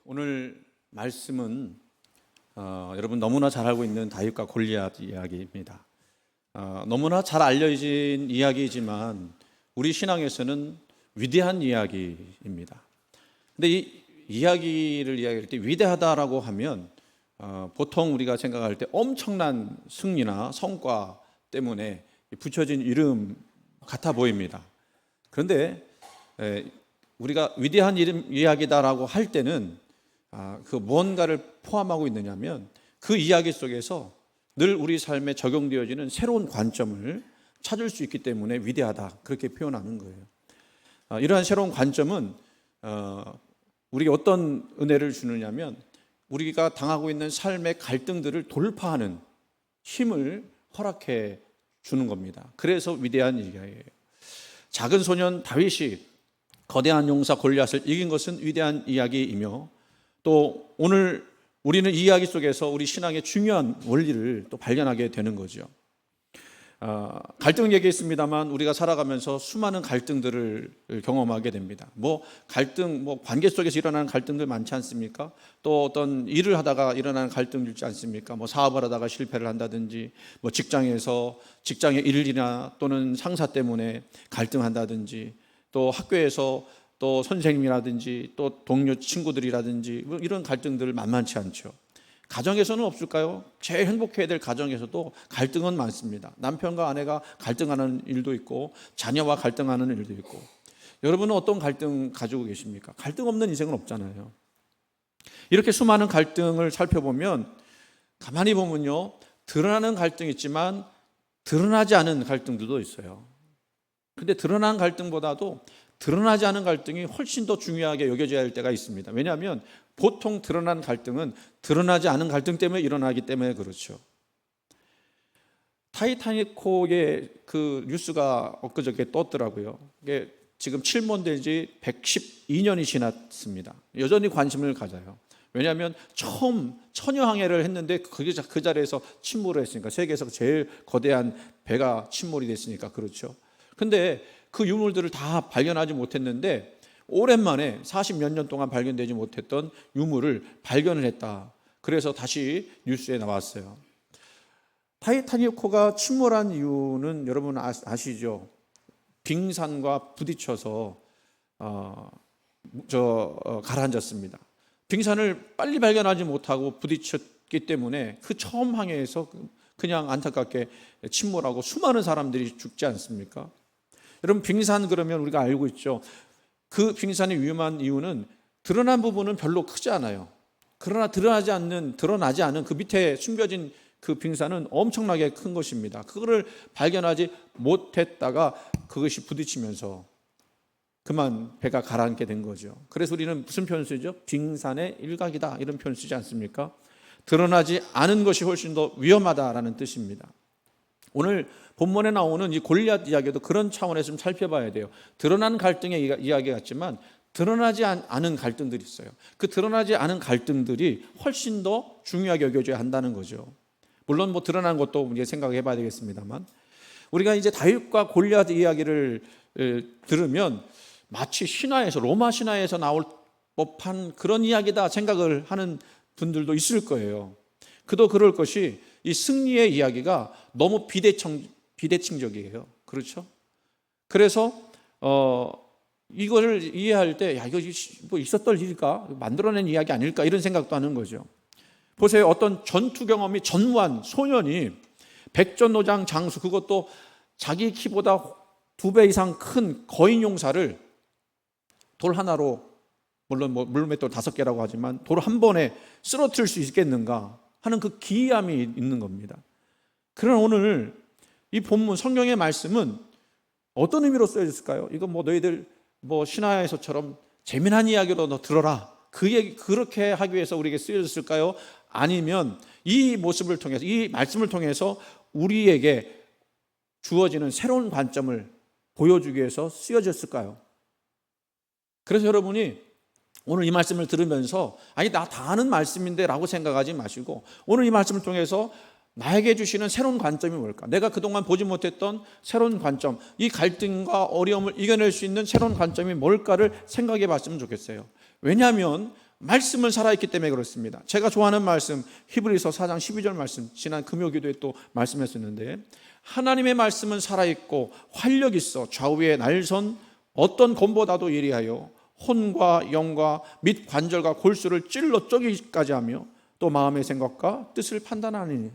오늘 말씀은 여러분 너무나 잘 알고 있는 다윗과 골리앗 이야기입니다. 너무나 잘 알려진 이야기이지만 우리 신앙에서는 위대한 이야기입니다. 근데 이 이야기를 이야기할 때 위대하다라고 하면 보통 우리가 생각할 때 엄청난 승리나 성과 때문에 붙여진 이름 같아 보입니다. 그런데 우리가 위대한 이름 이야기다라고 할 때는 그 뭔가를 포함하고 있느냐면 그 이야기 속에서 늘 우리 삶에 적용되어지는 새로운 관점을 찾을 수 있기 때문에 위대하다 그렇게 표현하는 거예요. 이러한 새로운 관점은 우리에게 어떤 은혜를 주느냐면 우리가 당하고 있는 삶의 갈등들을 돌파하는 힘을 허락해 주는 겁니다. 그래서 위대한 이야기예요. 작은 소년 다윗이 거대한 용사 골리앗을 이긴 것은 위대한 이야기이며 또 오늘 우리는 이 이야기 속에서 우리 신앙의 중요한 원리를 또 발견하게 되는 거죠. 갈등 얘기했습니다만 우리가 살아가면서 수많은 갈등들을 경험하게 됩니다. 갈등, 관계 속에서 일어나는 갈등들 많지 않습니까? 또 어떤 일을 하다가 일어나는 갈등들 있지 않습니까? 사업을 하다가 실패를 한다든지, 직장에서 직장의 일이나 또는 상사 때문에 갈등한다든지, 또 학교에서 또 선생님이라든지 또 동료 친구들이라든지 이런 갈등들 만만치 않죠. 가정에서는 없을까요? 제일 행복해야 될 가정에서도 갈등은 많습니다. 남편과 아내가 갈등하는 일도 있고 자녀와 갈등하는 일도 있고. 여러분은 어떤 갈등 가지고 계십니까? 갈등 없는 인생은 없잖아요. 이렇게 수많은 갈등을 살펴보면 가만히 보면요, 드러나는 갈등이 있지만 드러나지 않은 갈등들도 있어요. 근데 드러난 갈등보다도 드러나지 않은 갈등이 훨씬 더 중요하게 여겨져야 할 때가 있습니다. 왜냐하면 보통 드러난 갈등은 드러나지 않은 갈등 때문에 일어나기 때문에 그렇죠. 타이타닉호의 그 뉴스가 엊그저께 떴더라고요. 이게 지금 침몰된 지 112년이 지났습니다. 여전히 관심을 가져요. 왜냐하면 처음 천여항해를 했는데 그 자리에서 침몰을 했으니까, 세계에서 제일 거대한 배가 침몰이 됐으니까 그렇죠. 근데 그 유물들을 다 발견하지 못했는데 오랜만에 40몇 년 동안 발견되지 못했던 유물을 발견을 했다. 그래서 다시 뉴스에 나왔어요. 타이타닉호가 침몰한 이유는 여러분 아시죠? 빙산과 부딪혀서 가라앉았습니다. 빙산을 빨리 발견하지 못하고 부딪혔기 때문에 그 처음 항해에서 그냥 안타깝게 침몰하고 수많은 사람들이 죽지 않습니까? 여러분, 빙산 그러면 우리가 알고 있죠. 그 빙산이 위험한 이유는 드러난 부분은 별로 크지 않아요. 그러나 드러나지 않은 그 밑에 숨겨진 그 빙산은 엄청나게 큰 것입니다. 그거를 발견하지 못했다가 그것이 부딪히면서 그만 배가 가라앉게 된 거죠. 그래서 우리는 무슨 표현 쓰죠? 빙산의 일각이다, 이런 표현 쓰지 않습니까? 드러나지 않은 것이 훨씬 더 위험하다라는 뜻입니다. 오늘 본문에 나오는 이 골리앗 이야기도 그런 차원에서 좀 살펴봐야 돼요. 드러난 갈등의 이야기 같지만 드러나지 않은 갈등들이 있어요. 그 드러나지 않은 갈등들이 훨씬 더 중요하게 여겨져야 한다는 거죠. 물론 드러난 것도 이제 생각해 봐야 되겠습니다만, 우리가 이제 다윗과 골리앗 이야기를 들으면 마치 로마 신화에서 나올 법한 그런 이야기다 생각을 하는 분들도 있을 거예요. 그도 그럴 것이, 이 승리의 이야기가 너무 비대칭적이에요. 그렇죠? 그래서 이거를 이해할 때 이거 있었던 일일까? 만들어낸 이야기 아닐까? 이런 생각도 하는 거죠. 보세요. 어떤 전투 경험이 전무한 소년이 백전노장 장수, 그것도 자기 키보다 2배 이상 큰 거인 용사를 돌 하나로, 물론 물맷돌 5개라고 하지만 돌 한 번에 쓰러뜨릴 수 있겠는가 하는 그 기이함이 있는 겁니다. 그러나 오늘 이 본문 성경의 말씀은 어떤 의미로 쓰여졌을까요? 이거 너희들 신화에서처럼 재미난 이야기로 너 들어라, 그렇게 하기 위해서 우리에게 쓰여졌을까요? 아니면 이 모습을 통해서, 이 말씀을 통해서 우리에게 주어지는 새로운 관점을 보여주기 위해서 쓰여졌을까요? 그래서 여러분이 오늘 이 말씀을 들으면서 나 다 아는 말씀인데 라고 생각하지 마시고, 오늘 이 말씀을 통해서 나에게 주시는 새로운 관점이 뭘까? 내가 그동안 보지 못했던 새로운 관점, 이 갈등과 어려움을 이겨낼 수 있는 새로운 관점이 뭘까를 생각해 봤으면 좋겠어요. 왜냐하면 말씀은 살아있기 때문에 그렇습니다. 제가 좋아하는 말씀, 히브리서 4장 12절 말씀, 지난 금요기도에 또 말씀했었는데, 하나님의 말씀은 살아있고 활력 있어 좌우에 날선 어떤 검보다도 예리하여 혼과 영과 및 관절과 골수를 찔러 쪼기까지 하며 또 마음의 생각과 뜻을 판단하니.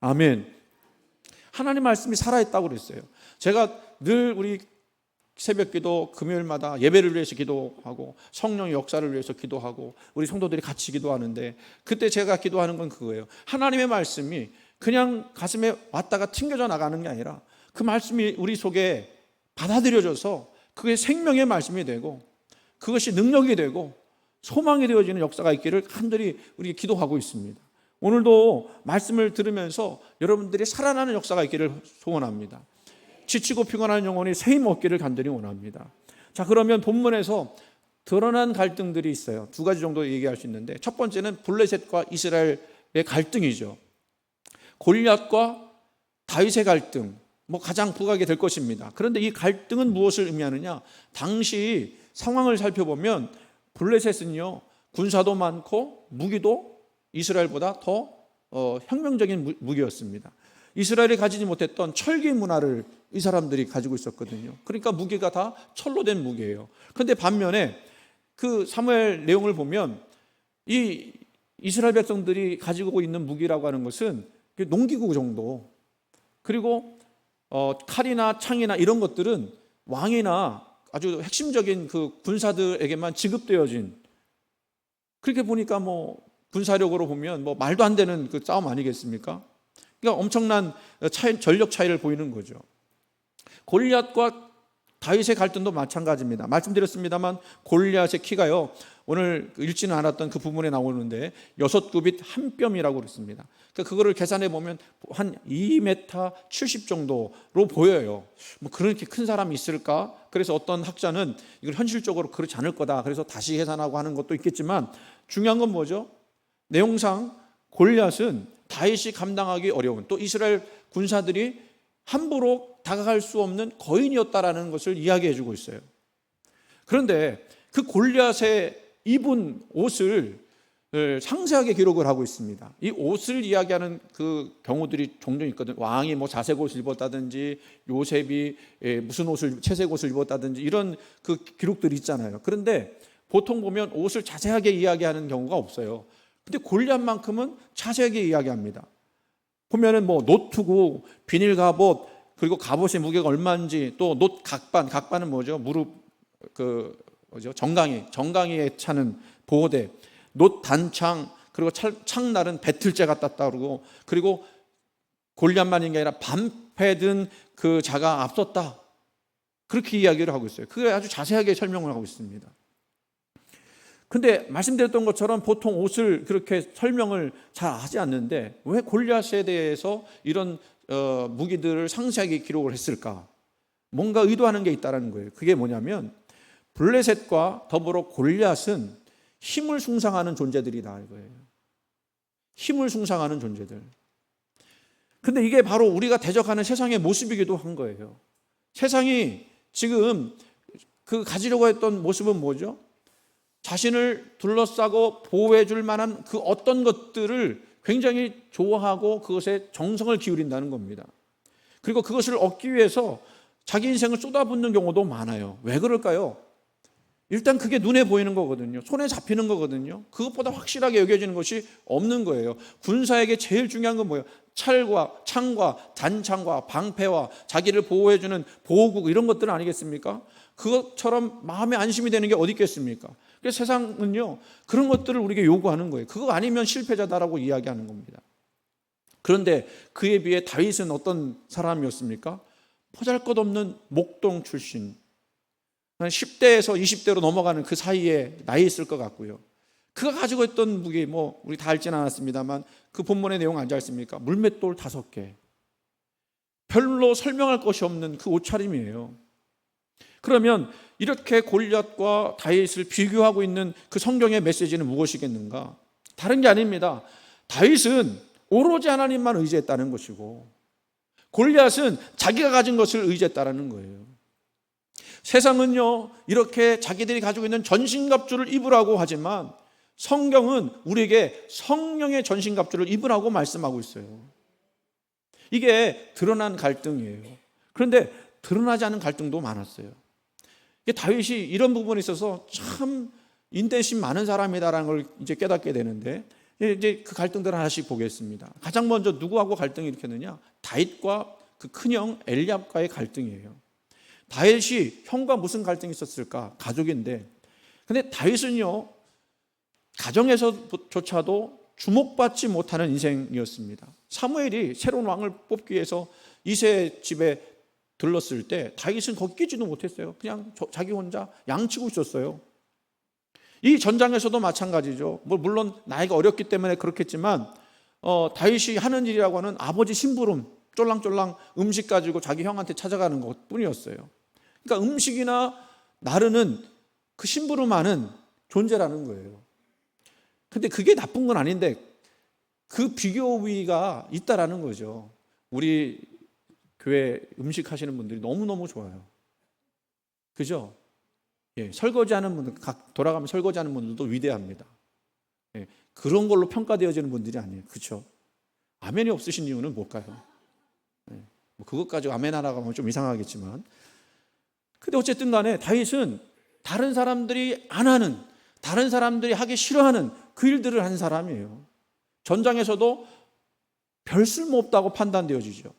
아멘. 하나님 말씀이 살아있다고 그랬어요. 제가 늘 우리 새벽기도 금요일마다 예배를 위해서 기도하고 성령의 역사를 위해서 기도하고 우리 성도들이 같이 기도하는데, 그때 제가 기도하는 건 그거예요. 하나님의 말씀이 그냥 가슴에 왔다가 튕겨져 나가는 게 아니라 그 말씀이 우리 속에 받아들여져서 그게 생명의 말씀이 되고 그것이 능력이 되고 소망이 되어지는 역사가 있기를 간절히 우리 기도하고 있습니다. 오늘도 말씀을 들으면서 여러분들이 살아나는 역사가 있기를 소원합니다. 지치고 피곤한 영혼이 새 힘 얻기를 간절히 원합니다. 자, 그러면 본문에서 드러난 갈등들이 있어요. 두 가지 정도 얘기할 수 있는데, 첫 번째는 블레셋과 이스라엘의 갈등이죠. 골리앗과 다윗의 갈등, 가장 부각이 될 것입니다. 그런데 이 갈등은 무엇을 의미하느냐? 당시 상황을 살펴보면 블레셋은요, 군사도 많고 무기도 이스라엘보다 더 혁명적인 무기였습니다. 이스라엘이 가지지 못했던 철기 문화를 이 사람들이 가지고 있었거든요. 그러니까 무기가 다 철로 된 무기예요. 그런데 반면에 그 사무엘 내용을 보면 이 이스라엘 백성들이 가지고 있는 무기라고 하는 것은 농기구 정도, 그리고 칼이나 창이나 이런 것들은 왕이나 아주 핵심적인 그 군사들에게만 지급되어진, 그렇게 보니까 군사력으로 보면 말도 안 되는 그 싸움 아니겠습니까? 그러니까 엄청난 전력 차이를 보이는 거죠. 골리앗과 다윗의 갈등도 마찬가지입니다. 말씀드렸습니다만 골리앗의 키가요, 오늘 읽지는 않았던 그 부분에 나오는데 6규빗 한 뼘이라고 그랬습니다. 그러니까 그거를 계산해 보면 한 2m 70 정도로 보여요. 그렇게 큰 사람이 있을까? 그래서 어떤 학자는 이걸 현실적으로 그렇지 않을 거다, 그래서 다시 계산하고 하는 것도 있겠지만, 중요한 건 뭐죠? 내용상 골리앗은 다윗이 감당하기 어려운, 또 이스라엘 군사들이 함부로 다가갈 수 없는 거인이었다라는 것을 이야기해 주고 있어요. 그런데 그 골리앗의 입은 옷을 상세하게 기록을 하고 있습니다. 이 옷을 이야기하는 그 경우들이 종종 있거든요. 왕이 자색 옷을 입었다든지, 요셉이 무슨 옷을, 채색 옷을 입었다든지, 이런 그 기록들이 있잖아요. 그런데 보통 보면 옷을 자세하게 이야기하는 경우가 없어요. 근데 골리앗만큼은 자세하게 이야기합니다. 보면은 노트구, 비닐 갑옷, 그리고 갑옷의 무게가 얼마인지, 또 놋 각반, 각반은 뭐죠? 무릎 정강이에 차는 보호대, 놋 단창, 그리고 창날은 배틀째 같았다 그러고, 그리고 골리앗만인 게 아니라 반패 든 그 자가 앞섰다, 그렇게 이야기를 하고 있어요. 그게 아주 자세하게 설명을 하고 있습니다. 근데 말씀드렸던 것처럼 보통 옷을 그렇게 설명을 잘 하지 않는데 왜 골리앗에 대해서 이런 무기들을 상세하게 기록을 했을까? 뭔가 의도하는 게 있다는 거예요. 그게 뭐냐면 블레셋과 더불어 골리앗은 힘을 숭상하는 존재들이다 이거예요. 힘을 숭상하는 존재들. 근데 이게 바로 우리가 대적하는 세상의 모습이기도 한 거예요. 세상이 지금 그 가지려고 했던 모습은 뭐죠? 자신을 둘러싸고 보호해 줄 만한 그 어떤 것들을 굉장히 좋아하고 그것에 정성을 기울인다는 겁니다. 그리고 그것을 얻기 위해서 자기 인생을 쏟아붓는 경우도 많아요. 왜 그럴까요? 일단 그게 눈에 보이는 거거든요. 손에 잡히는 거거든요. 그것보다 확실하게 여겨지는 것이 없는 거예요. 군사에게 제일 중요한 건 뭐예요? 창과 단창과 방패와 자기를 보호해주는 보호국, 이런 것들 아니겠습니까? 그것처럼 마음에 안심이 되는 게 어디 있겠습니까? 그래서 세상은요, 그런 것들을 우리에게 요구하는 거예요. 그거 아니면 실패자다라고 이야기하는 겁니다. 그런데 그에 비해 다윗은 어떤 사람이었습니까? 보잘것없는 목동 출신, 10대에서 20대로 넘어가는 그 사이에 나이 있을 것 같고요. 그가 가지고 있던 무기, 우리 다 알지는 않았습니다만 그 본문의 내용 알지 않습니까? 물맷돌 5개. 별로 설명할 것이 없는 그 옷차림이에요. 그러면 이렇게 골리앗과 다윗을 비교하고 있는 그 성경의 메시지는 무엇이겠는가? 다른 게 아닙니다. 다윗은 오로지 하나님만 의지했다는 것이고, 골리앗은 자기가 가진 것을 의지했다는 거예요. 세상은요, 이렇게 자기들이 가지고 있는 전신갑주를 입으라고 하지만 성경은 우리에게 성령의 전신갑주를 입으라고 말씀하고 있어요. 이게 드러난 갈등이에요. 그런데 드러나지 않은 갈등도 많았어요. 다윗이 이런 부분에 있어서 참 인내심 많은 사람이다라는 걸 이제 깨닫게 되는데, 이제 그 갈등들을 하나씩 보겠습니다. 가장 먼저 누구하고 갈등을 일으켰느냐? 다윗과 그 큰형 엘리압과의 갈등이에요. 다윗이 형과 무슨 갈등이 있었을까? 가족인데, 근데 다윗은요, 가정에서조차도 주목받지 못하는 인생이었습니다. 사무엘이 새로운 왕을 뽑기 위해서 이새 집에 들렀을 때 다윗은 거기 끼지도 못했어요. 그냥 자기 혼자 양치고 있었어요. 이 전장에서도 마찬가지죠. 물론 나이가 어렸기 때문에 그렇겠지만 다윗이 하는 일이라고 하는 아버지 심부름, 쫄랑쫄랑 음식 가지고 자기 형한테 찾아가는 것 뿐이었어요. 그러니까 음식이나 나르는 그 심부름하는 존재라는 거예요. 근데 그게 나쁜 건 아닌데 그 비교위가 있다라는 거죠. 우리 교회 음식 하시는 분들이 너무너무 좋아요. 그죠? 예, 설거지하는 분들, 돌아가면 설거지하는 분들도 위대합니다. 예, 그런 걸로 평가되어지는 분들이 아니에요. 그렇죠? 아멘이 없으신 이유는 뭘까요? 예, 그것 가지고 아멘하라고 하면 좀 이상하겠지만, 근데 어쨌든 간에 다윗은 다른 사람들이 안 하는, 다른 사람들이 하기 싫어하는 그 일들을 한 사람이에요. 전장에서도 별 쓸모없다고 판단되어지죠.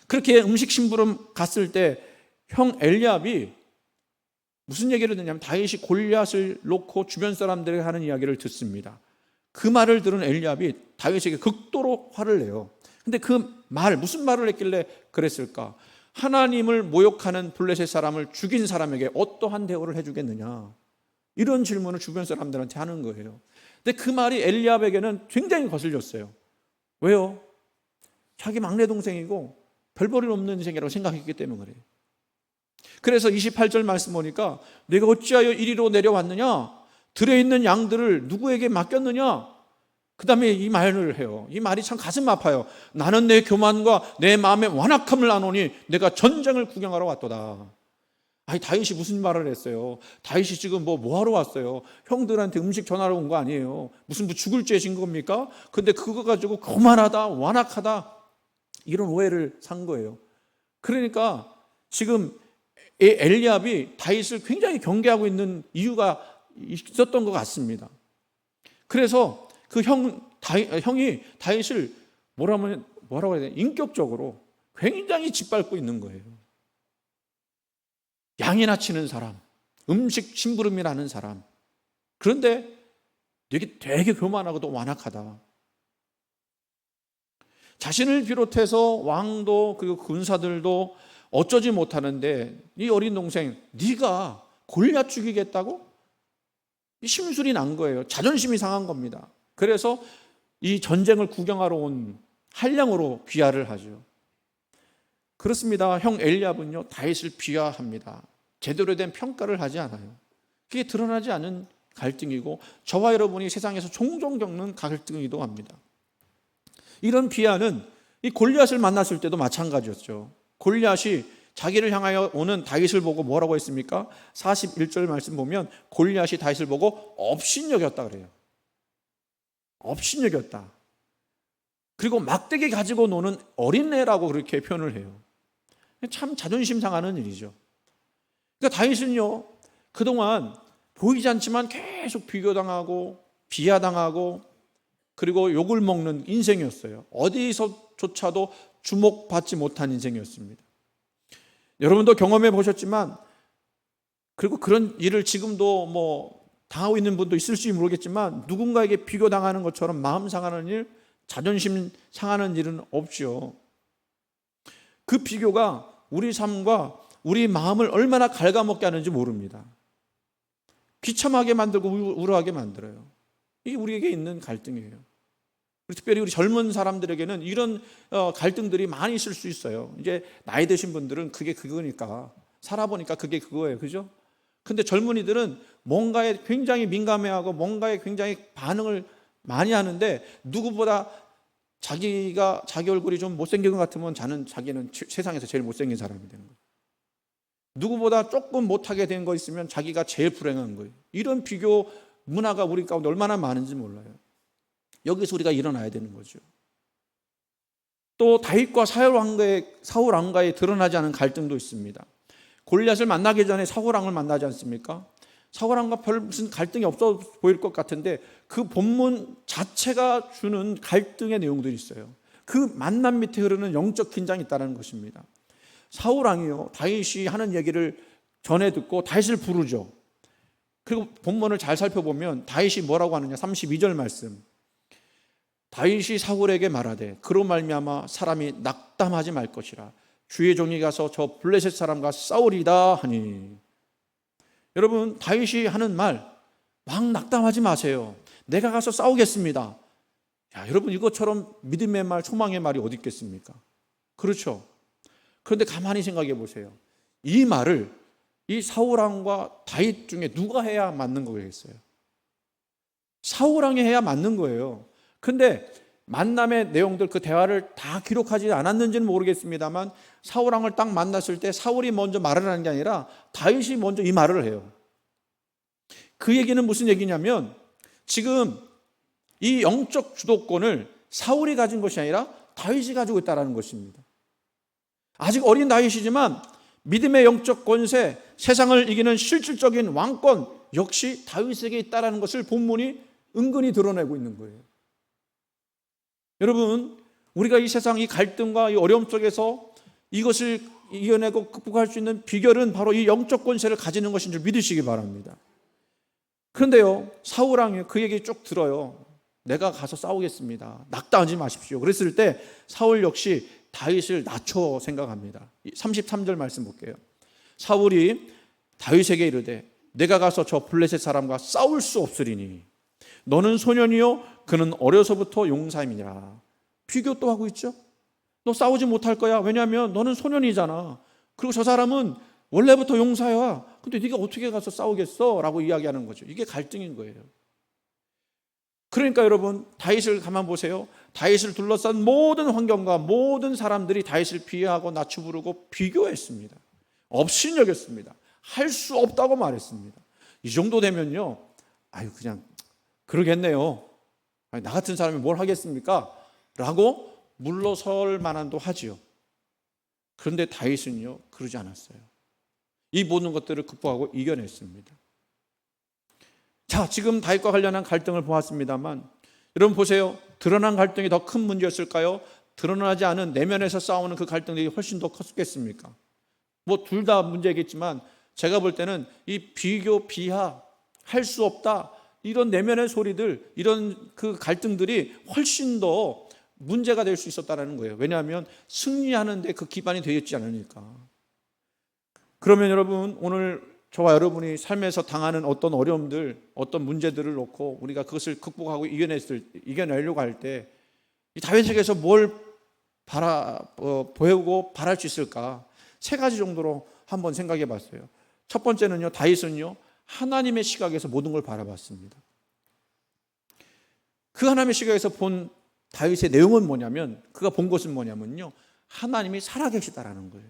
그렇게 음식 심부름 갔을 때 형 엘리압이 무슨 얘기를 듣냐면 다윗이 골리앗을 놓고 주변 사람들에게 하는 이야기를 듣습니다. 그 말을 들은 엘리압이 다윗에게 극도로 화를 내요. 근데 그 말, 무슨 말을 했길래 그랬을까? 하나님을 모욕하는 블레셋 사람을 죽인 사람에게 어떠한 대우를 해주겠느냐, 이런 질문을 주변 사람들한테 하는 거예요. 근데 그 말이 엘리압에게는 굉장히 거슬렸어요. 왜요? 자기 막내 동생이고 별 볼일 없는 인생이라고 생각했기 때문에 그래요. 그래서 28절 말씀 보니까 내가 어찌하여 이리로 내려왔느냐, 들에 있는 양들을 누구에게 맡겼느냐, 그 다음에 이 말을 해요. 이 말이 참 가슴 아파요. 나는 내 교만과 내 마음의 완악함을 아노니 내가 전쟁을 구경하러 왔도다. 아니, 다윗이 무슨 말을 했어요? 다윗이 지금 뭐 하러 왔어요? 형들한테 음식 전하러 온 거 아니에요. 무슨 죽을 죄진 겁니까? 근데 그거 가지고 교만하다, 완악하다, 이런 오해를 산 거예요. 그러니까 지금 엘리압이 다윗을 굉장히 경계하고 있는 이유가 있었던 것 같습니다. 그래서 그 형이 다윗을 뭐라고 해야 되나, 인격적으로 굉장히 짓밟고 있는 거예요. 양이나 치는 사람, 음식 심부름이라는 사람, 그런데 되게 교만하고도 완악하다. 자신을 비롯해서 왕도 그리고 군사들도 어쩌지 못하는데 이 어린 동생, 네가 골리앗 죽이겠다고? 심술이 난 거예요. 자존심이 상한 겁니다. 그래서 이 전쟁을 구경하러 온 한량으로 비하를 하죠. 그렇습니다. 형 엘리압은요, 다윗을 비하합니다. 제대로 된 평가를 하지 않아요. 그게 드러나지 않은 갈등이고 저와 여러분이 세상에서 종종 겪는 갈등이기도 합니다. 이런 비하는 이 골리앗을 만났을 때도 마찬가지였죠. 골리앗이 자기를 향하여 오는 다윗을 보고 뭐라고 했습니까? 41절 말씀 보면 골리앗이 다윗을 보고 업신여겼다 그래요. 업신여겼다. 그리고 막대기 가지고 노는 어린애라고 그렇게 표현을 해요. 참 자존심 상하는 일이죠. 그러니까 다윗은요, 그동안 보이지 않지만 계속 비교당하고 비하당하고 그리고 욕을 먹는 인생이었어요. 어디서조차도 주목받지 못한 인생이었습니다. 여러분도 경험해 보셨지만, 그리고 그런 일을 지금도 당하고 있는 분도 있을지 모르겠지만, 누군가에게 비교당하는 것처럼 마음 상하는 일, 자존심 상하는 일은 없죠. 그 비교가 우리 삶과 우리 마음을 얼마나 갉아먹게 하는지 모릅니다. 비참하게 만들고 우울하게 만들어요. 이게 우리에게 있는 갈등이에요. 특별히 우리 젊은 사람들에게는 이런 갈등들이 많이 있을 수 있어요. 이제 나이 드신 분들은 그게 그거니까, 살아보니까 그게 그거예요. 그죠? 근데 젊은이들은 뭔가에 굉장히 민감해하고 뭔가에 굉장히 반응을 많이 하는데, 누구보다 자기 얼굴이 좀 못생긴 것 같으면 자기는 세상에서 제일 못생긴 사람이 되는 거예요. 누구보다 조금 못하게 된 거 있으면 자기가 제일 불행한 거예요. 이런 비교 문화가 우리 가운데 얼마나 많은지 몰라요. 여기서 우리가 일어나야 되는 거죠. 또 다윗과 사울 왕과의 드러나지 않은 갈등도 있습니다. 골리앗을 만나기 전에 사울 왕을 만나지 않습니까? 사울 왕과 별 무슨 갈등이 없어 보일 것 같은데 그 본문 자체가 주는 갈등의 내용들이 있어요. 그 만남 밑에 흐르는 영적 긴장이 있다는 것입니다. 사울 왕이요, 다윗이 하는 얘기를 전해 듣고 다윗을 부르죠. 그리고 본문을 잘 살펴보면 다윗이 뭐라고 하느냐, 32절 말씀. 다윗이 사울에게 말하되 그로 말미암아 사람이 낙담하지 말 것이라 주의 종이 가서 저 블레셋 사람과 싸우리다 하니. 여러분, 다윗이 하는 말 막 낙담하지 마세요. 내가 가서 싸우겠습니다. 야, 여러분, 이것처럼 믿음의 말, 소망의 말이 어디 있겠습니까? 그렇죠. 그런데 가만히 생각해 보세요. 이 말을 이 사울 왕과 다윗 중에 누가 해야 맞는 거겠어요? 사울 왕이 해야 맞는 거예요. 근데 만남의 내용들, 그 대화를 다 기록하지 않았는지는 모르겠습니다만 사울 왕을 딱 만났을 때 사울이 먼저 말을 하는 게 아니라 다윗이 먼저 이 말을 해요. 그 얘기는 무슨 얘기냐면 지금 이 영적 주도권을 사울이 가진 것이 아니라 다윗이 가지고 있다는 것입니다. 아직 어린 다윗이지만 믿음의 영적 권세, 세상을 이기는 실질적인 왕권 역시 다윗에게 있다는 것을 본문이 은근히 드러내고 있는 거예요. 여러분, 우리가 이 세상 이 갈등과 이 어려움 속에서 이것을 이겨내고 극복할 수 있는 비결은 바로 이 영적 권세를 가지는 것인 줄 믿으시기 바랍니다. 그런데요, 사울 왕이 그 얘기 쭉 들어요. 내가 가서 싸우겠습니다. 낙담하지 마십시오. 그랬을 때 사울 역시 다윗을 낮춰 생각합니다. 33절 말씀 볼게요. 사울이 다윗에게 이르되 내가 가서 저 블레셋 사람과 싸울 수 없으리니 너는 소년이요 그는 어려서부터 용사임이니라. 비교 또 하고 있죠. 너 싸우지 못할 거야. 왜냐하면 너는 소년이잖아. 그리고 저 사람은 원래부터 용사야. 근데 네가 어떻게 가서 싸우겠어? 라고 이야기하는 거죠. 이게 갈등인 거예요. 그러니까 여러분, 다윗을 가만 보세요. 다윗을 둘러싼 모든 환경과 모든 사람들이 다윗을 비하하고 낮춰 부르고 비교했습니다. 업신여겼습니다. 할 수 없다고 말했습니다. 이 정도 되면요, 아유 그냥 그러겠네요. 아니, 나 같은 사람이 뭘 하겠습니까? 라고 물러설 만한도 하지요. 그런데 다윗은요, 그러지 않았어요. 이 모든 것들을 극복하고 이겨냈습니다. 자, 지금 다윗과 관련한 갈등을 보았습니다만 여러분 보세요. 드러난 갈등이 더 큰 문제였을까요? 드러나지 않은 내면에서 싸우는 그 갈등이 훨씬 더 컸겠습니까? 뭐 둘 다 문제겠지만 제가 볼 때는 이 비교, 비하, 할 수 없다, 이런 내면의 소리들, 이런 그 갈등들이 훨씬 더 문제가 될 수 있었다는 거예요. 왜냐하면 승리하는 데 그 기반이 되어 있지 않으니까. 그러면 여러분, 오늘 저와 여러분이 삶에서 당하는 어떤 어려움들, 어떤 문제들을 놓고 우리가 그것을 극복하고 이겨내려고 할 때 이 다윗에게서 뭘 보이고 바랄 수 있을까? 세 가지 정도로 한번 생각해 봤어요. 첫 번째는요, 다윗은요, 하나님의 시각에서 모든 걸 바라봤습니다. 그 하나님의 시각에서 본 다윗의 내용은 뭐냐면, 그가 본 것은 뭐냐면요, 하나님이 살아계시다라는 거예요.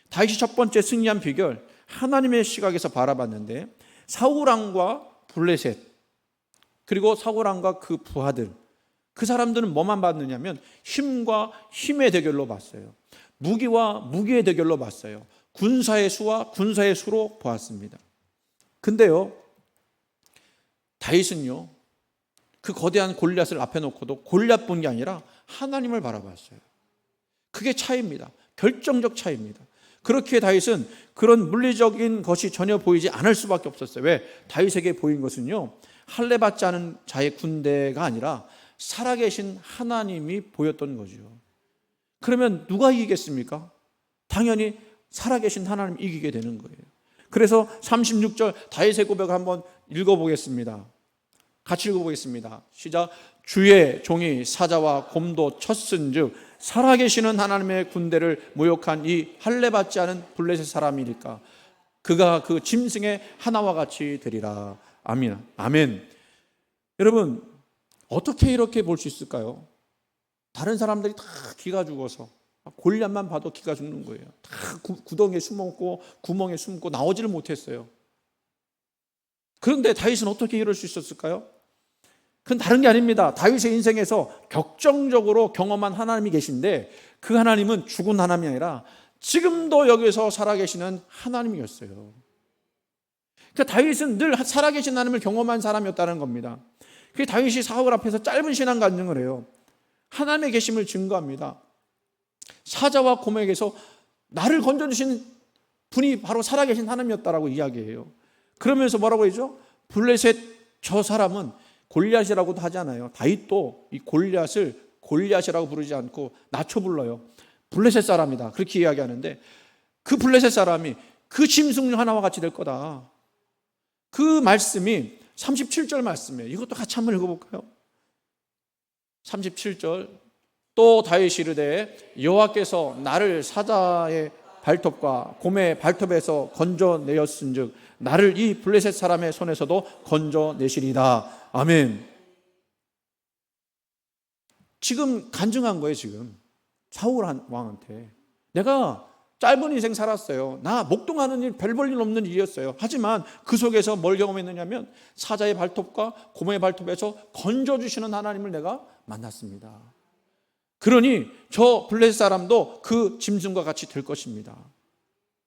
다윗이 첫 번째 승리한 비결, 하나님의 시각에서 바라봤는데 사울 왕과 블레셋, 그리고 사울 왕과 그 부하들, 그 사람들은 뭐만 봤느냐면 힘과 힘의 대결로 봤어요. 무기와 무기의 대결로 봤어요. 군사의 수와 군사의 수로 보았습니다. 근데요, 다윗은요, 그 거대한 골리앗을 앞에 놓고도 골리앗 본 게 아니라 하나님을 바라봤어요. 그게 차이입니다. 결정적 차이입니다. 그렇게 다윗은 그런 물리적인 것이 전혀 보이지 않을 수밖에 없었어요. 왜? 다윗에게 보인 것은요, 할례받지 않은 자의 군대가 아니라 살아계신 하나님이 보였던 거죠. 그러면 누가 이기겠습니까? 당연히 살아계신 하나님 이기게 되는 거예요. 그래서 36절 다윗의 고백을 한번 읽어보겠습니다. 같이 읽어보겠습니다. 시작. 주의 종이 사자와 곰도 쳤은즉 살아계시는 하나님의 군대를 모욕한 이 할례받지 않은 블레셋 사람이니까 그가 그 짐승의 하나와 같이 되리라. 아멘. 아멘. 여러분, 어떻게 이렇게 볼 수 있을까요? 다른 사람들이 다 기가 죽어서 골리앗만 봐도 기가 죽는 거예요. 다 구덩이에 숨었고 구멍에 숨고 나오지를 못했어요. 그런데 다윗은 어떻게 이럴 수 있었을까요? 그건 다른 게 아닙니다. 다윗의 인생에서 격정적으로 경험한 하나님이 계신데 그 하나님은 죽은 하나님이 아니라 지금도 여기서 살아계시는 하나님이었어요. 그러니까 다윗은 늘 살아계신 하나님을 경험한 사람이었다는 겁니다. 그 다윗이 사울 앞에서 짧은 신앙 간증을 해요. 하나님의 계심을 증거합니다. 사자와 곰에게서 나를 건져주신 분이 바로 살아계신 하나님이었다라고 이야기해요. 그러면서 뭐라고 하죠? 블레셋 저 사람은 골리앗이라고도 하지 않아요. 다윗도 이 골리앗을 골리앗이라고 부르지 않고 낮춰 불러요. 블레셋 사람이다. 그렇게 이야기하는데 그 블레셋 사람이 그 짐승 하나와 같이 될 거다. 그 말씀이 37절 말씀이에요. 이것도 같이 한번 읽어볼까요? 37절 또 다윗이 이르되 여호와께서 나를 사자의 발톱과 곰의 발톱에서 건져내었은즉 나를 이 블레셋 사람의 손에서도 건져내시리다. 아멘. 지금 간증한 거예요. 지금 사울 왕한테 내가 짧은 인생 살았어요. 나 목동하는 일, 별 볼 일 없는 일이었어요. 하지만 그 속에서 뭘 경험했느냐면 사자의 발톱과 곰의 발톱에서 건져주시는 하나님을 내가 만났습니다. 그러니 저 블레셋 사람도 그 짐승과 같이 될 것입니다.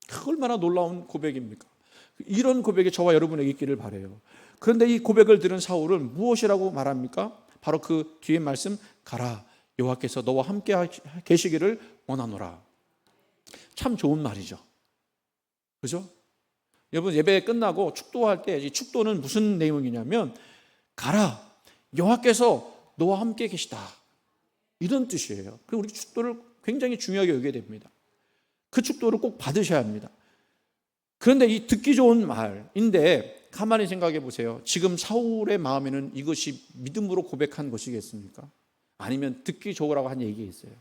그 얼마나 놀라운 고백입니까? 이런 고백이 저와 여러분에게 있기를 바라요. 그런데 이 고백을 들은 사울은 무엇이라고 말합니까? 바로 그 뒤에 말씀, 가라 여호와께서 너와 함께 계시기를 원하노라. 참 좋은 말이죠. 그죠? 여러분 예배 끝나고 축도할 때 이 축도는 무슨 내용이냐면 가라 여호와께서 너와 함께 계시다. 이런 뜻이에요. 그리고 우리 축도를 굉장히 중요하게 여겨야 됩니다. 그 축도를 꼭 받으셔야 합니다. 그런데 이 듣기 좋은 말인데 가만히 생각해 보세요. 지금 사울의 마음에는 이것이 믿음으로 고백한 것이겠습니까? 아니면 듣기 좋으라고 한 얘기가 있어요.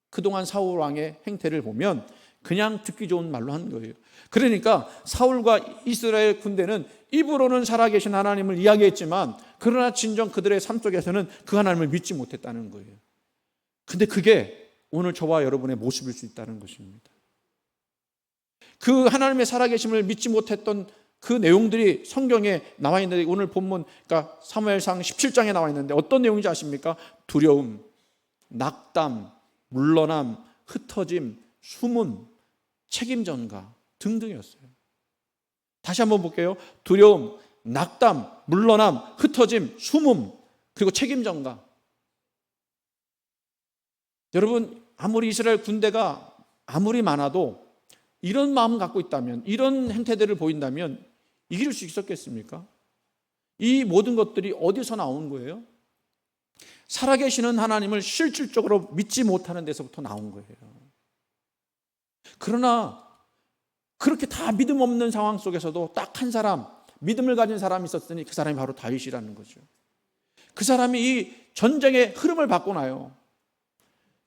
그동안 사울 왕의 행태를 보면 그냥 듣기 좋은 말로 한 거예요. 그러니까 사울과 이스라엘 군대는 입으로는 살아계신 하나님을 이야기했지만 그러나 진정 그들의 삶 속에서는 그 하나님을 믿지 못했다는 거예요. 근데 그게 오늘 저와 여러분의 모습일 수 있다는 것입니다. 그 하나님의 살아계심을 믿지 못했던 그 내용들이 성경에 나와 있는데 오늘 본문 그러니까 사무엘상 17장에 나와 있는데 어떤 내용인지 아십니까? 두려움, 낙담, 물러남, 흩어짐, 숨음, 책임 전가 등등이었어요. 다시 한번 볼게요. 두려움, 낙담, 물러남, 흩어짐, 숨음, 그리고 책임 전가. 여러분 아무리 이스라엘 군대가 아무리 많아도 이런 마음 갖고 있다면 이런 행태들을 보인다면 이길 수 있었겠습니까? 이 모든 것들이 어디서 나온 거예요? 살아계시는 하나님을 실질적으로 믿지 못하는 데서부터 나온 거예요. 그러나 그렇게 다 믿음 없는 상황 속에서도 딱 한 사람 믿음을 가진 사람이 있었으니 그 사람이 바로 다윗이라는 거죠. 그 사람이 이 전쟁의 흐름을 바꿔놔요.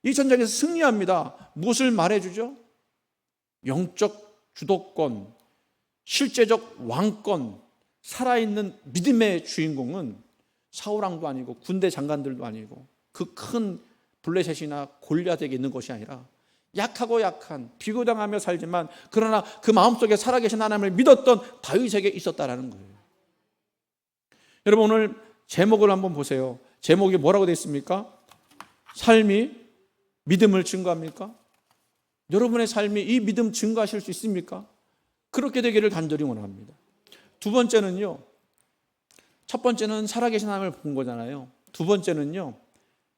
이 전쟁에서 승리합니다. 무엇을 말해주죠? 영적 주도권, 실제적 왕권, 살아있는 믿음의 주인공은 사울왕도 아니고 군대 장관들도 아니고 그 큰 블레셋이나 골리앗에게 있는 것이 아니라 약하고 약한 비교당하며 살지만 그러나 그 마음속에 살아계신 하나님을 믿었던 다윗에게 있었다라는 거예요. 여러분 오늘 제목을 한번 보세요. 제목이 뭐라고 되어 있습니까? 삶이 믿음을 증거합니까? 여러분의 삶이 이 믿음 증거하실 수 있습니까? 그렇게 되기를 간절히 원합니다. 두 번째는요. 첫 번째는 살아계신 하나님을 본 거잖아요. 두 번째는요.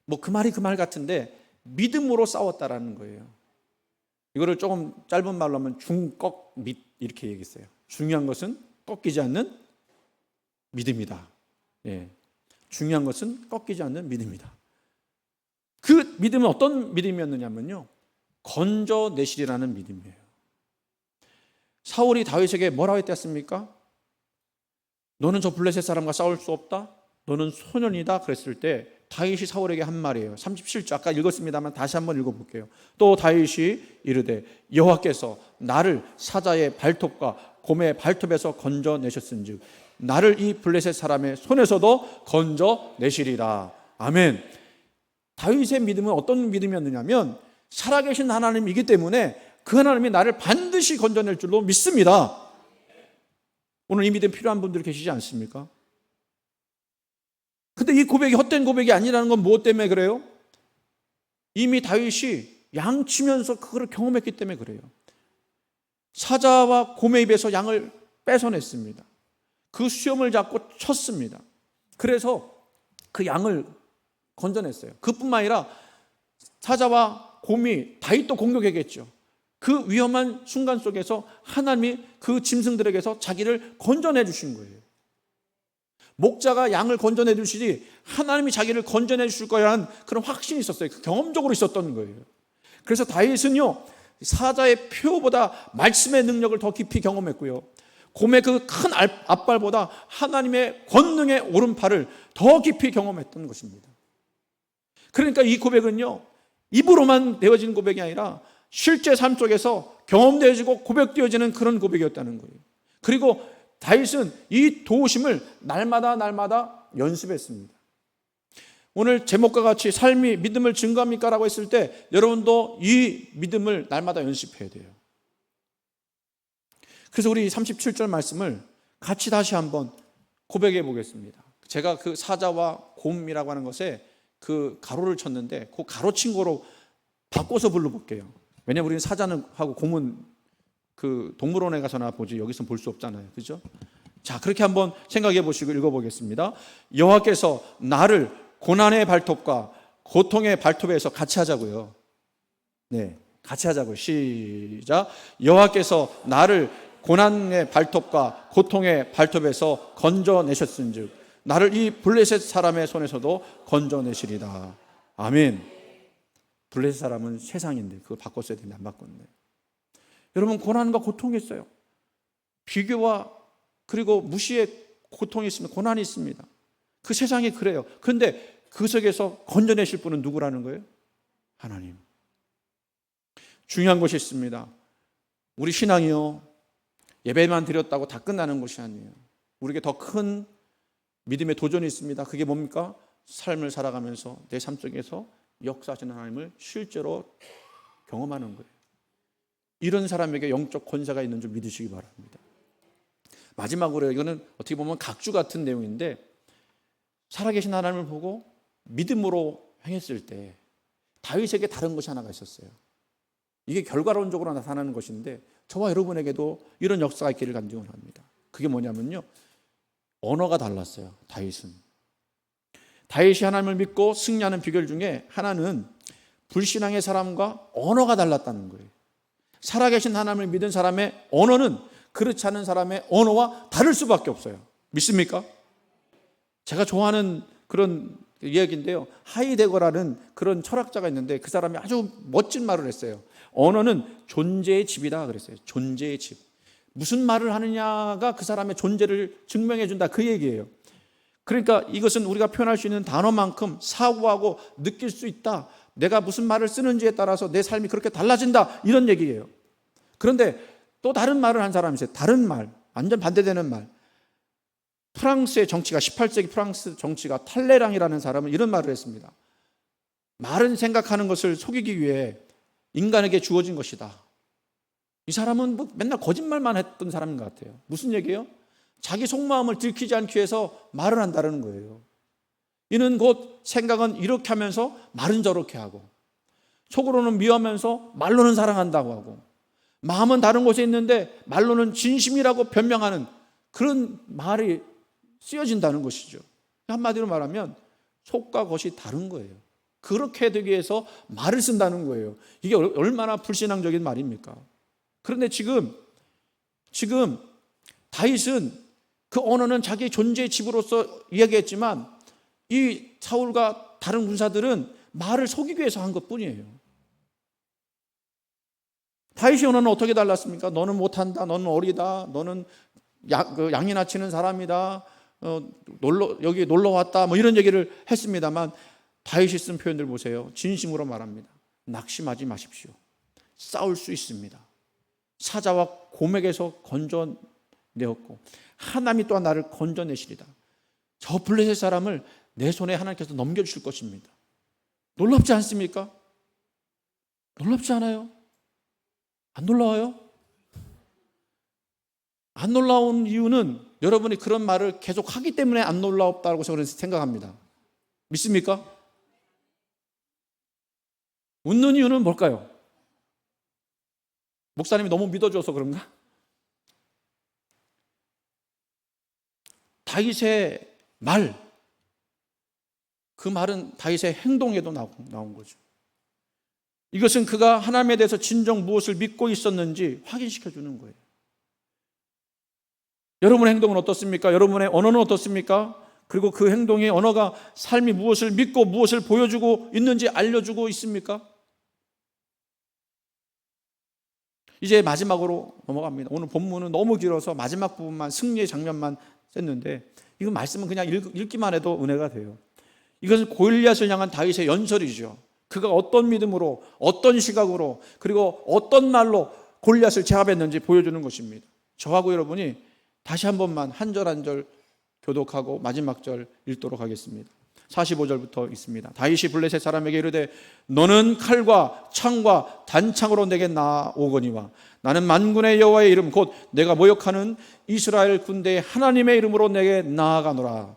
뭐 그 말이 그 말 같은데 믿음으로 싸웠다라는 거예요. 이거를 조금 짧은 말로 하면 중꺾 밑 이렇게 얘기했어요. 중요한 것은 꺾이지 않는 믿음이다. 예. 중요한 것은 꺾이지 않는 믿음이다. 그 믿음은 어떤 믿음이었느냐면요. 건져내시리라는 믿음이에요. 사울이 다윗에게 뭐라고 했댔습니까? 너는 저 블레셋 사람과 싸울 수 없다. 너는 소년이다. 그랬을 때 다윗이 사울에게 한 말이에요. 37절 아까 읽었습니다만 다시 한번 읽어볼게요. 또 다윗이 이르되 여호와께서 나를 사자의 발톱과 곰의 발톱에서 건져내셨은즉 나를 이 블레셋 사람의 손에서도 건져내시리라. 아멘. 다윗의 믿음은 어떤 믿음이었느냐면 살아계신 하나님이기 때문에 그 하나님이 나를 반드시 건져낼 줄로 믿습니다. 오늘 이 믿음 필요한 분들이 계시지 않습니까? 근데 이 고백이 헛된 고백이 아니라는 건 무엇 때문에 그래요? 이미 다윗이 양치면서 그걸 경험했기 때문에 그래요. 사자와 곰의 입에서 양을 뺏어냈습니다. 그 수염을 잡고 쳤습니다. 그래서 그 양을 건져냈어요. 그뿐만 아니라 사자와 곰이 다윗도 공격했겠죠. 그 위험한 순간 속에서 하나님이 그 짐승들에게서 자기를 건져내 주신 거예요. 목자가 양을 건져내 주시지 하나님이 자기를 건져내 주실 거라는 그런 확신이 있었어요. 경험적으로 있었던 거예요. 그래서 다윗은요, 사자의 표보다 말씀의 능력을 더 깊이 경험했고요, 곰의 그 큰 앞발보다 하나님의 권능의 오른팔을 더 깊이 경험했던 것입니다. 그러니까 이 고백은요, 입으로만 되어진 고백이 아니라 실제 삶 속에서 경험되어지고 고백되어지는 그런 고백이었다는 거예요. 그리고 다윗은 이 도우심을 날마다 연습했습니다. 오늘 제목과 같이 삶이 믿음을 증거합니까? 라고 했을 때 여러분도 이 믿음을 날마다 연습해야 돼요. 그래서 우리 37절 말씀을 같이 다시 한번 고백해 보겠습니다. 제가 그 사자와 곰이라고 하는 것에 그 가로를 쳤는데 그 가로친 거로 바꿔서 불러볼게요. 왜냐하면 우리는 사자는 하고 곰은 그 동물원에 가서나 보지 여기서 볼 수 없잖아요. 그죠? 자, 그렇게 한번 생각해 보시고 읽어보겠습니다. 여호와께서 나를 고난의 발톱과 고통의 발톱에서 같이 하자고요. 네, 같이 하자고요. 시작. 여호와께서 나를 고난의 발톱과 고통의 발톱에서 건져내셨은즉 나를 이 블레셋 사람의 손에서도 건져내시리다. 아멘. 블레셋 사람은 세상인데 그거 바꿨어야 되는데 안 바꿨네. 여러분, 고난과 고통이 있어요. 비교와 그리고 무시의 고통이 있습니다. 고난이 있습니다. 그 세상이 그래요. 그런데 그 속에서 건져내실 분은 누구라는 거예요? 하나님. 중요한 것이 있습니다. 우리 신앙이요, 예배만 드렸다고 다 끝나는 것이 아니에요. 우리에게 더 큰 믿음의 도전이 있습니다. 그게 뭡니까? 삶을 살아가면서 내 삶 속에서 역사하시는 하나님을 실제로 경험하는 거예요. 이런 사람에게 영적 권세가 있는 줄 믿으시기 바랍니다. 마지막으로 이거는 어떻게 보면 각주 같은 내용인데, 살아계신 하나님을 보고 믿음으로 행했을 때 다윗에게 다른 것이 하나가 있었어요. 이게 결과론적으로 나타나는 것인데 저와 여러분에게도 이런 역사가 있기를 간절히 원합니다. 그게 뭐냐면요, 언어가 달랐어요. 다윗이 하나님을 믿고 승리하는 비결 중에 하나는 불신앙의 사람과 언어가 달랐다는 거예요. 살아계신 하나님을 믿은 사람의 언어는 그렇지 않은 사람의 언어와 다를 수밖에 없어요. 믿습니까? 제가 좋아하는 그런 이야기인데요, 하이데거라는 그런 철학자가 있는데 그 사람이 아주 멋진 말을 했어요. 언어는 존재의 집이다 그랬어요. 존재의 집. 무슨 말을 하느냐가 그 사람의 존재를 증명해 준다, 그 얘기예요. 그러니까 이것은 우리가 표현할 수 있는 단어만큼 사고하고 느낄 수 있다. 내가 무슨 말을 쓰는지에 따라서 내 삶이 그렇게 달라진다, 이런 얘기예요. 그런데 또 다른 말을 한 사람이 있어요. 다른 말, 완전 반대되는 말. 프랑스의 정치가, 18세기 프랑스 정치가 탈레랑이라는 사람은 이런 말을 했습니다. 말은 생각하는 것을 속이기 위해 인간에게 주어진 것이다. 이 사람은 뭐 맨날 거짓말만 했던 사람인 것 같아요. 무슨 얘기예요? 자기 속마음을 들키지 않기 위해서 말을 한다는 거예요. 이는 곧 생각은 이렇게 하면서 말은 저렇게 하고, 속으로는 미워하면서 말로는 사랑한다고 하고, 마음은 다른 곳에 있는데 말로는 진심이라고 변명하는 그런 말이 쓰여진다는 것이죠. 한마디로 말하면 속과 겉이 다른 거예요. 그렇게 되기 위해서 말을 쓴다는 거예요. 이게 얼마나 불신앙적인 말입니까? 그런데 지금 다윗은 그 언어는 자기 존재의 집으로서 이야기했지만 이 사울과 다른 군사들은 말을 속이기 위해서 한 것뿐이에요. 다윗의 언어는 어떻게 달랐습니까? 너는 못한다, 너는 어리다, 너는 양이나 치는 사람이다, 여기 놀러 왔다, 뭐 이런 얘기를 했습니다만, 다윗이 쓴 표현들 보세요. 진심으로 말합니다. 낙심하지 마십시오. 싸울 수 있습니다. 사자와 곰에게서 건져내었고 하나님이 또한 나를 건져내시리다. 저 블레셋 사람을 내 손에 하나님께서 넘겨주실 것입니다. 놀랍지 않습니까? 놀랍지 않아요? 안 놀라워요? 안 놀라운 이유는 여러분이 그런 말을 계속 하기 때문에 안 놀랍다고 저는 생각합니다. 믿습니까? 웃는 이유는 뭘까요? 목사님이 너무 믿어줘서 그런가? 다윗의 말, 그 말은 다윗의 행동에도 나온 거죠. 이것은 그가 하나님에 대해서 진정 무엇을 믿고 있었는지 확인시켜 주는 거예요. 여러분의 행동은 어떻습니까? 여러분의 언어는 어떻습니까? 그리고 그 행동의 언어가 삶이 무엇을 믿고 무엇을 보여주고 있는지 알려주고 있습니까? 이제 마지막으로 넘어갑니다. 오늘 본문은 너무 길어서 마지막 부분만, 승리의 장면만 썼는데, 이거 말씀은 그냥 읽기만 해도 은혜가 돼요. 이것은 골리앗을 향한 다윗의 연설이죠. 그가 어떤 믿음으로, 어떤 시각으로, 그리고 어떤 말로 골리앗을 제압했는지 보여주는 것입니다. 저하고 여러분이 다시 한 번만 한 절 한 절 교독하고 마지막 절 읽도록 하겠습니다. 45절부터 있습니다. 다윗이 블레셋 사람에게 이르되 너는 칼과 창과 단창으로 내게 나오거니와 나는 만군의 여호와의 이름 곧 내가 모욕하는 이스라엘 군대의 하나님의 이름으로 내게 나아가노라.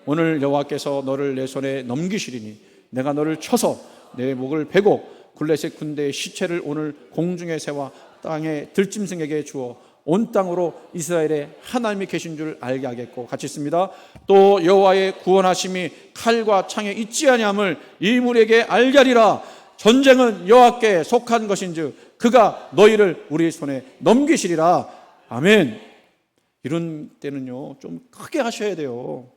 오늘 여호와께서 너를 내 손에 넘기시리니 내가 너를 쳐서 내 목을 베고 블레셋 군대의 시체를 오늘 공중에 세워 땅의 들짐승에게 주어 온 땅으로 이스라엘에 하나님이 계신 줄 알게 하겠고, 같이 있습니다. 또 여호와의 구원하심이 칼과 창에 있지 아니함을 이 무리에게 알게 하리라. 전쟁은 여호와께 속한 것인즉 그가 너희를 우리 손에 넘기시리라. 아멘. 이런 때는요 좀 크게 하셔야 돼요.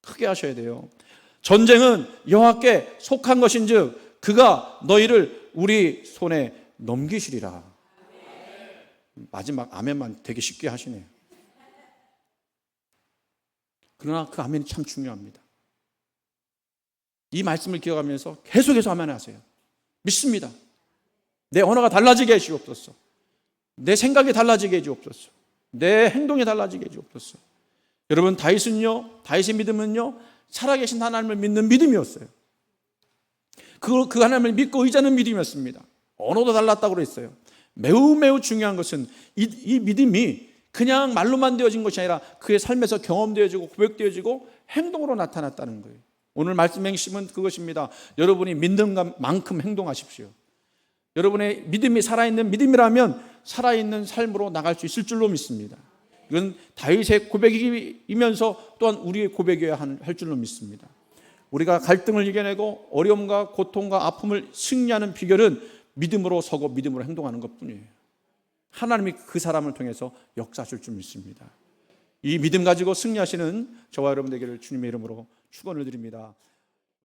크게 하셔야 돼요. 전쟁은 여호와께 속한 것인즉 그가 너희를 우리 손에 넘기시리라. 마지막 아멘만 되게 쉽게 하시네요. 그러나 그 아멘이 참 중요합니다. 이 말씀을 기억하면서 계속해서 아멘 하세요. 믿습니다. 내 언어가 달라지게 해주옵소서. 내 생각이 달라지게 해주옵소서. 내 행동이 달라지게 해주옵소서. 여러분, 다윗의 믿음은요 살아계신 하나님을 믿는 믿음이었어요. 그 하나님을 믿고 의지하는 믿음이었습니다. 언어도 달랐다고 그랬어요. 매우 중요한 것은 이 믿음이 그냥 말로만 되어진 것이 아니라 그의 삶에서 경험되어지고 고백되어지고 행동으로 나타났다는 거예요. 오늘 말씀의 핵심은 그것입니다. 여러분이 믿는 만큼 행동하십시오. 여러분의 믿음이 살아있는 믿음이라면 살아있는 삶으로 나갈 수 있을 줄로 믿습니다. 이건 다윗의 고백이면서 또한 우리의 고백이어야 할 줄로 믿습니다. 우리가 갈등을 이겨내고 어려움과 고통과 아픔을 승리하는 비결은 믿음으로 서고 믿음으로 행동하는 것뿐이에요. 하나님이 그 사람을 통해서 역사하실 줄 믿습니다. 이 믿음 가지고 승리하시는 저와 여러분 되기를 주님의 이름으로 축원을 드립니다.